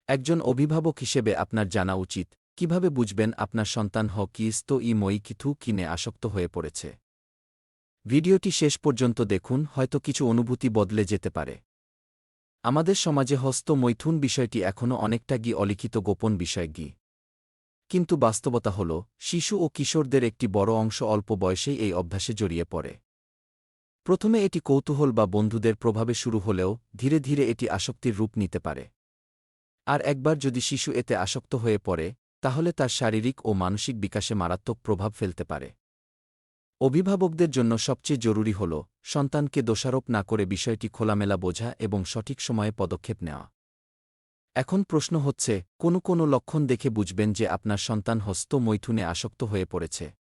একজন অভিভাবক হিসেবে আপনার জানা উচিত কিভাবে বুঝবেন আপনার সন্তান কিস্তো মই কিছু কিনে আসক্ত হয়ে পড়েছে। ভিডিওটি শেষ পর্যন্ত দেখুন, হয়তো কিছু অনুভূতি বদলে যেতে পারে। আমাদের সমাজে মৈথুন বিষয়টি এখনও অনেকটা অলিখিত গোপন বিষয়। কিন্তু বাস্তবতা হল, শিশু ও কিশোরদের একটি বড় অংশ অল্প বয়সেই এই অভ্যাসে জড়িয়ে পড়ে। প্রথমে এটি কৌতূহল বা বন্ধুদের প্রভাবে শুরু হলেও ধীরে ধীরে এটি আসক্তির রূপ নিতে পারে। আর একবার যদি শিশু এতে আসক্ত হয়ে পড়ে, তাহলে তার শারীরিক ও মানসিক বিকাশে মারাত্মক প্রভাব ফেলতে পারে। অভিভাবকদের জন্য সবচেয়ে জরুরি হল সন্তানকে দোষারোপ না করে বিষয়টি খোলামেলা বোঝা এবং সঠিক সময়ে পদক্ষেপ নেওয়া। এখন প্রশ্ন হচ্ছে, কোনো লক্ষণ দেখে বুঝবেন যে আপনার সন্তান মৈথুনে আসক্ত হয়ে পড়েছে?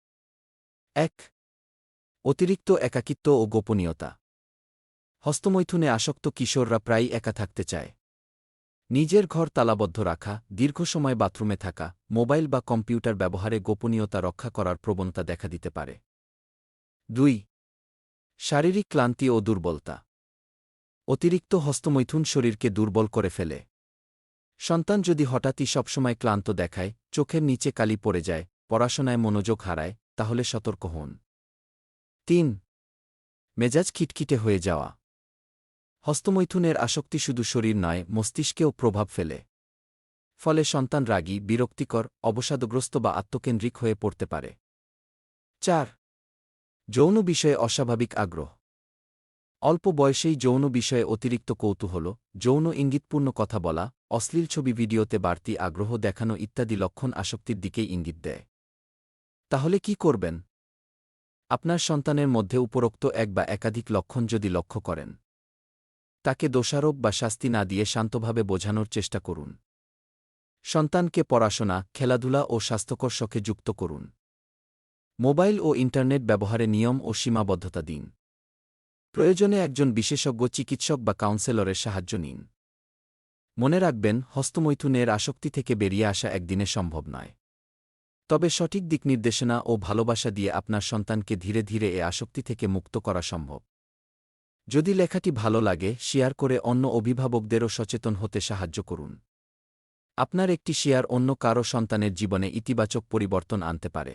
১. অতিরিক্ত একাকিত্ব ও গোপনীয়তা। হস্তমৈথুনে আসক্ত কিশোররা প্রায়ই একা থাকতে চায়। নিজের ঘর তালাবদ্ধ রাখা, দীর্ঘ সময় বাথরুমে থাকা, মোবাইল বা কম্পিউটার ব্যবহারে গোপনীয়তা রক্ষা করার প্রবণতা দেখা দিতে পারে। ২. শারীরিক ক্লান্তি ও দুর্বলতা। অতিরিক্ত হস্তমৈথুন শরীরকে দুর্বল করে ফেলে। সন্তান যদি হঠাৎই সবসময় ক্লান্ত দেখায়, চোখের নিচে কালি পড়ে যায়, পড়াশোনায় মনোযোগ হারায়, তাহলে সতর্ক হন। ৩. মেজাজ খিটখিটে হয়ে যাওয়া। হস্তমৈথুনের আসক্তি শুধু শরীর নয়, মস্তিষ্কেও প্রভাব ফেলে। ফলে সন্তান রাগী, বিরক্তিকর, অবসাদগ্রস্ত বা আত্মকেন্দ্রিক হয়ে পড়তে পারে। ৪. যৌন বিষয়ে অস্বাভাবিক আগ্রহ। অল্প বয়সেই যৌন বিষয়ে অতিরিক্ত কৌতূহল, যৌন ইঙ্গিতপূর্ণ কথা বলা, অশ্লীল ছবি ভিডিওতে বাড়তি আগ্রহ দেখানো ইত্যাদি লক্ষণ আসক্তির দিকেই ইঙ্গিত দেয়। তাহলে কি করবেন? আপনার সন্তানের মধ্যে উপরোক্ত এক বা একাধিক লক্ষণ যদি লক্ষ্য করেন, তাকে দোষারোপ বা শাস্তি না দিয়ে শান্তভাবে বোঝানোর চেষ্টা করুন। সন্তানকে পড়াশোনা, খেলাধুলা ও স্বাস্থ্যকর শখে যুক্ত করুন। মোবাইল ও ইন্টারনেট ব্যবহারে নিয়ম ও সীমাবদ্ধতা দিন। প্রয়োজনে একজন বিশেষজ্ঞ চিকিৎসক বা কাউন্সেলরের সাহায্য নিন। মনে রাখবেন, হস্তমৈথুনের আসক্তি থেকে বেরিয়ে আসা একদিনে সম্ভব নয়। তবে সঠিক দিকনির্দেশনা ও ভালোবাসা দিয়ে আপনার সন্তানকে ধীরে ধীরে এ আসক্তি থেকে মুক্ত করা সম্ভব। যদি লেখাটি ভালো লাগে, শেয়ার করে অন্য অভিভাবকদেরও সচেতন হতে সাহায্য করুন। আপনার একটি শেয়ার অন্য কারও সন্তানের জীবনে ইতিবাচক পরিবর্তন আনতে পারে।